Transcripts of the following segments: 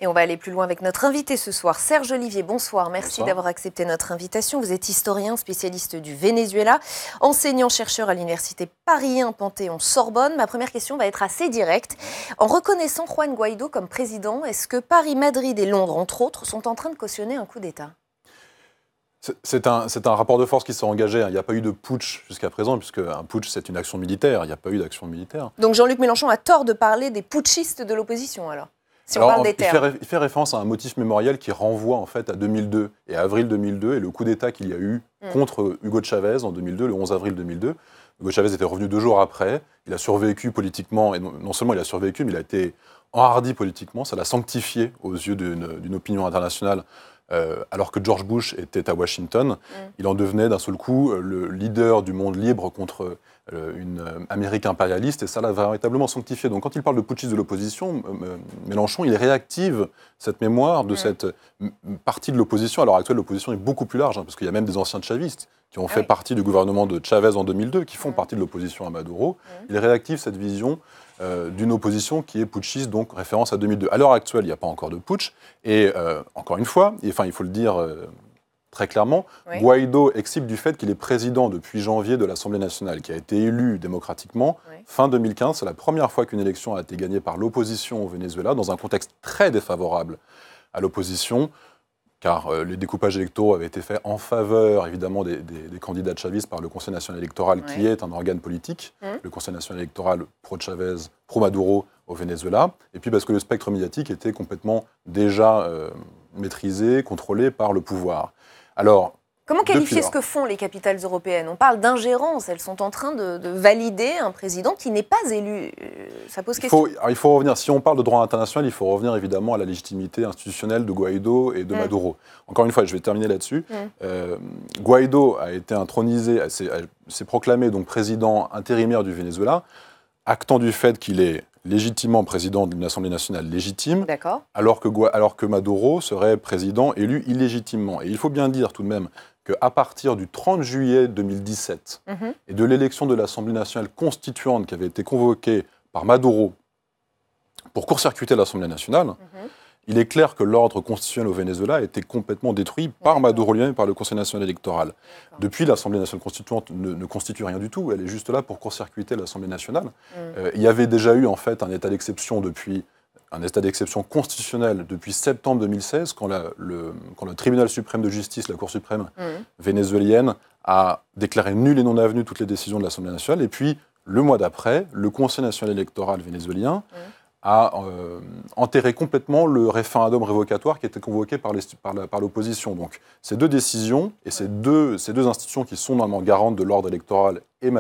Et on va aller plus loin avec notre invité ce soir, Serge Olivier. Bonsoir, merci d'avoir accepté notre invitation. Vous êtes historien, spécialiste du Venezuela, enseignant-chercheur à l'université Paris 1 Panthéon-Sorbonne. Ma première question va être assez directe. En reconnaissant Juan Guaidó comme président, est-ce que Paris, Madrid et Londres, entre autres, sont en train de cautionner un coup d'État ? C'est un rapport de force qui s'est engagé. Il n'y a pas eu de putsch jusqu'à présent, puisque un putsch, c'est une action militaire. Il n'y a pas eu d'action militaire. Donc Jean-Luc Mélenchon a tort de parler des putschistes de l'opposition, alors, si on parle des termes. Il fait référence à un motif mémoriel qui renvoie en fait à 2002 et à avril 2002 et le coup d'État qu'il y a eu contre Hugo Chavez en 2002, le 11 avril 2002. Hugo Chavez était revenu 2 jours après. Il a survécu politiquement, et non seulement il a survécu, mais il a été enhardi politiquement. Ça l'a sanctifié aux yeux d'une opinion internationale. Alors que George Bush était à Washington, il en devenait d'un seul coup le leader du monde libre contre une Amérique impérialiste, et ça l'a véritablement sanctifié. Donc quand il parle de putschistes de l'opposition, Mélenchon, il réactive cette mémoire de cette partie de l'opposition. À l'heure actuelle, l'opposition est beaucoup plus large, parce qu'il y a même des anciens chavistes qui ont fait partie du gouvernement de Chavez en 2002, qui font partie de l'opposition à Maduro. Il réactive cette vision d'une opposition qui est putschiste, donc référence à 2002. À l'heure actuelle, il n'y a pas encore de putsch, et encore une fois, il faut le dire très clairement, Guaidó excipe du fait qu'il est président depuis janvier de l'Assemblée nationale, qui a été élu démocratiquement fin 2015. C'est la première fois qu'une élection a été gagnée par l'opposition au Venezuela, dans un contexte très défavorable à l'opposition, car les découpages électoraux avaient été faits en faveur, évidemment, des candidats chavistes par le Conseil national électoral, qui est un organe politique, le Conseil national électoral pro-Chavez, pro-Maduro au Venezuela, et puis parce que le spectre médiatique était complètement déjà maîtrisé, contrôlé par le pouvoir. Alors, comment qualifier ce que font les capitales européennes ? On parle d'ingérence, elles sont en train de valider un président qui n'est pas élu. Ça pose question. Il faut revenir, si on parle de droit international, il faut revenir évidemment à la légitimité institutionnelle de Guaidó et de Maduro. Encore une fois, je vais terminer là-dessus. Guaidó a été intronisé, s'est proclamé donc président intérimaire du Venezuela, actant du fait qu'il est légitimement président d'une Assemblée nationale légitime, alors que Maduro serait président élu illégitimement. Et il faut bien dire tout de même qu'à partir du 30 juillet 2017 et de l'élection de l'Assemblée nationale constituante qui avait été convoquée par Maduro pour court-circuiter l'Assemblée nationale, il est clair que l'ordre constitutionnel au Venezuela a été complètement détruit par Maduro lui-même et par le Conseil national électoral. Depuis, l'Assemblée nationale constituante ne constitue rien du tout, elle est juste là pour court-circuiter l'Assemblée nationale. Il y avait déjà eu en fait un état d'exception constitutionnel depuis septembre 2016, quand le tribunal suprême de justice, la Cour suprême vénézuélienne, a déclaré nulles et non avenues toutes les décisions de l'Assemblée nationale. Et puis, le mois d'après, le Conseil national électoral vénézuélien a enterré complètement le référendum révocatoire qui était convoqué par l'opposition. Donc, ces deux décisions et ces deux institutions qui sont normalement garantes de l'ordre électoral et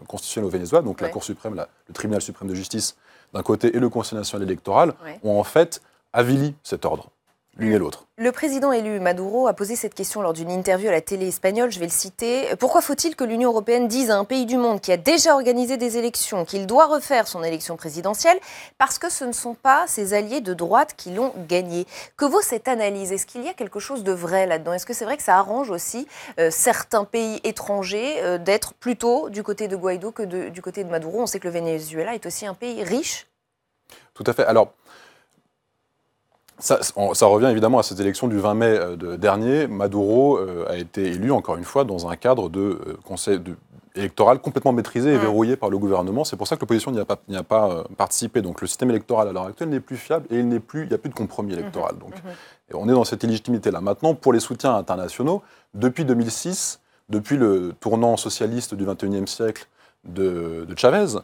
constitutionnel au Venezuela, donc la Cour suprême, le tribunal suprême de justice d'un côté et le Conseil national électoral, ont en fait avili cet ordre, l'une et l'autre. Le président élu Maduro a posé cette question lors d'une interview à la télé espagnole, je vais le citer. Pourquoi faut-il que l'Union européenne dise à un pays du monde qui a déjà organisé des élections qu'il doit refaire son élection présidentielle parce que ce ne sont pas ses alliés de droite qui l'ont gagnée ? Que vaut cette analyse ? Est-ce qu'il y a quelque chose de vrai là-dedans ? Est-ce que c'est vrai que ça arrange aussi certains pays étrangers d'être plutôt du côté de Guaidó que du côté de Maduro ? On sait que le Venezuela est aussi un pays riche. Tout à fait. Alors, ça revient évidemment à cette élection du 20 mai dernier. Maduro a été élu, encore une fois, dans un cadre de conseil électoral complètement maîtrisé et verrouillé par le gouvernement. C'est pour ça que l'opposition n'y a pas participé. Donc le système électoral à l'heure actuelle n'est plus fiable et il n'y a plus de compromis électoral. Donc, et on est dans cette illégitimité-là. Maintenant, pour les soutiens internationaux, depuis 2006, depuis le tournant socialiste du XXIe siècle de Chavez,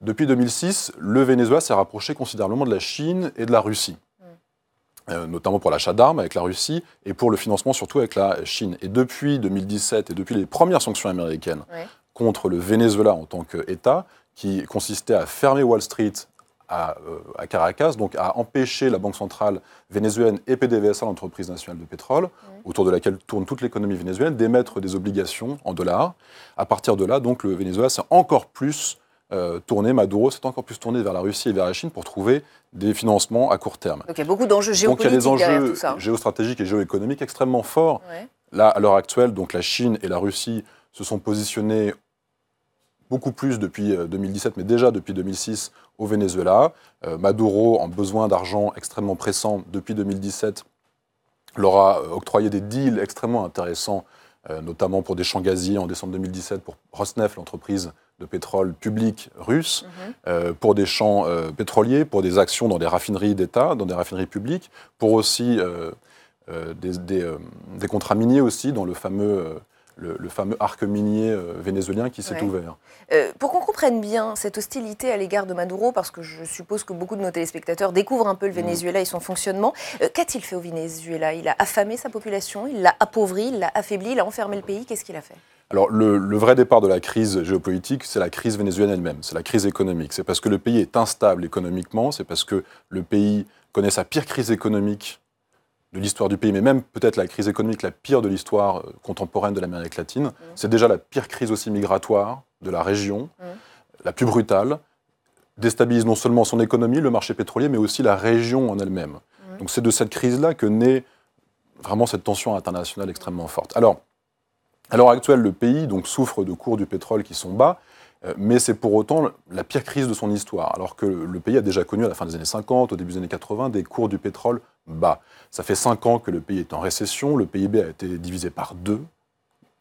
depuis 2006, le Venezuela s'est rapproché considérablement de la Chine et de la Russie. Notamment pour l'achat d'armes avec la Russie et pour le financement surtout avec la Chine. Et depuis 2017 et depuis les premières sanctions américaines contre le Venezuela en tant qu'État, qui consistaient à fermer Wall Street à Caracas, donc à empêcher la Banque centrale vénézuélienne et PDVSA, l'entreprise nationale de pétrole, autour de laquelle tourne toute l'économie vénézuélienne, d'émettre des obligations en dollars. À partir de là, donc, le Venezuela s'est encore plus Maduro s'est encore plus tourné vers la Russie et vers la Chine pour trouver des financements à court terme. Donc il y a beaucoup d'enjeux géopolitiques derrière tout ça. Donc il y a des enjeux géostratégiques et géoéconomiques extrêmement forts. Là, à l'heure actuelle, donc la Chine et la Russie se sont positionnés beaucoup plus depuis 2017, mais déjà depuis 2006 au Venezuela. Maduro, en besoin d'argent extrêmement pressant depuis 2017, leur a octroyé des deals extrêmement intéressants, notamment pour des champs gaziers en décembre 2017 pour Rosneft, l'entreprise de pétrole public russe, pour des champs pétroliers, pour des actions dans des raffineries d'État, dans des raffineries publiques, pour aussi des contrats miniers aussi dans le fameux arc minier vénézuélien qui s'est ouvert. Pour qu'on comprenne bien cette hostilité à l'égard de Maduro, parce que je suppose que beaucoup de nos téléspectateurs découvrent un peu le Venezuela et son fonctionnement, qu'a-t-il fait au Venezuela? Il a affamé sa population, il l'a appauvri, il l'a affaibli, il a enfermé le pays. Qu'est-ce qu'il a fait? Alors, le vrai départ de la crise géopolitique, c'est la crise vénézuélienne elle-même, c'est la crise économique. C'est parce que le pays est instable économiquement, c'est parce que le pays connaît sa pire crise économique de l'histoire du pays, mais même peut-être la crise économique la pire de l'histoire contemporaine de l'Amérique latine. C'est déjà la pire crise aussi migratoire de la région, la plus brutale, déstabilise non seulement son économie, le marché pétrolier, mais aussi la région en elle-même. Donc c'est de cette crise-là que naît vraiment cette tension internationale extrêmement forte. Alors, à l'heure actuelle, le pays donc, souffre de cours du pétrole qui sont bas, mais c'est pour autant la pire crise de son histoire, alors que le pays a déjà connu à la fin des années 50, au début des années 80, des cours du pétrole bas. Ça fait 5 ans que le pays est en récession, le PIB a été divisé par 2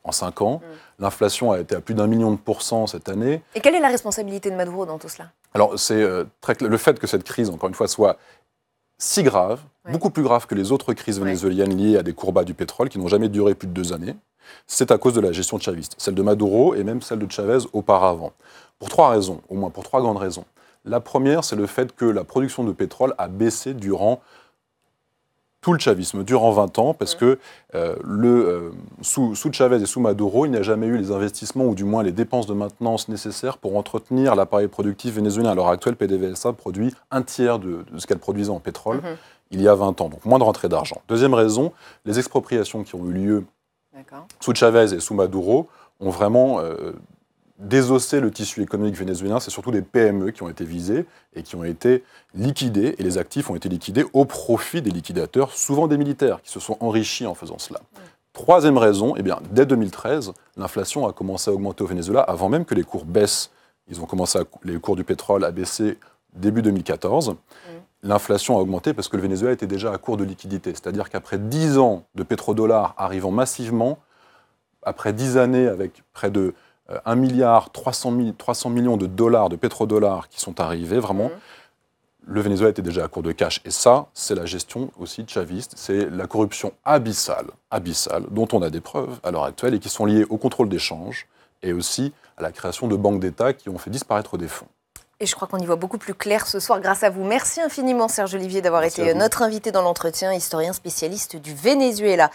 en 5 ans, l'inflation a été à plus d'1 million de % cette année. Et quelle est la responsabilité de Maduro dans tout cela? Alors, c'est le fait que cette crise, encore une fois, soit si grave, beaucoup plus grave que les autres crises vénézuéliennes liées à des cours bas du pétrole qui n'ont jamais duré plus de 2 années. C'est à cause de la gestion chaviste, celle de Maduro et même celle de Chavez auparavant. Pour 3 raisons, au moins pour 3 grandes raisons. La première, c'est le fait que la production de pétrole a baissé durant tout le chavisme, durant 20 ans, parce que sous Chavez et sous Maduro, il n'y a jamais eu les investissements ou du moins les dépenses de maintenance nécessaires pour entretenir l'appareil productif vénézuélien. À l'heure actuelle, PDVSA produit un tiers de ce qu'elle produisait en pétrole il y a 20 ans, donc moins de rentrée d'argent. Deuxième raison, les expropriations qui ont eu lieu sous Chavez et sous Maduro ont vraiment désossé le tissu économique vénézuélien. C'est surtout des PME qui ont été visées et qui ont été liquidées, et les actifs ont été liquidés au profit des liquidateurs, souvent des militaires, qui se sont enrichis en faisant cela. Troisième raison, eh bien, dès 2013, l'inflation a commencé à augmenter au Venezuela avant même que les cours baissent. Les cours du pétrole à baisser début 2014. L'inflation a augmenté parce que le Venezuela était déjà à court de liquidité. C'est-à-dire qu'après 10 ans de pétrodollars arrivant massivement, après 10 années avec près de 1 milliard 300 millions de dollars, de pétrodollars qui sont arrivés, vraiment, le Venezuela était déjà à court de cash. Et ça, c'est la gestion aussi chaviste, c'est la corruption abyssale, dont on a des preuves à l'heure actuelle et qui sont liées au contrôle des changes et aussi à la création de banques d'État qui ont fait disparaître des fonds. Et je crois qu'on y voit beaucoup plus clair ce soir grâce à vous. Merci infiniment Serge Olivier d'avoir été notre invité dans l'entretien, historien spécialiste du Venezuela.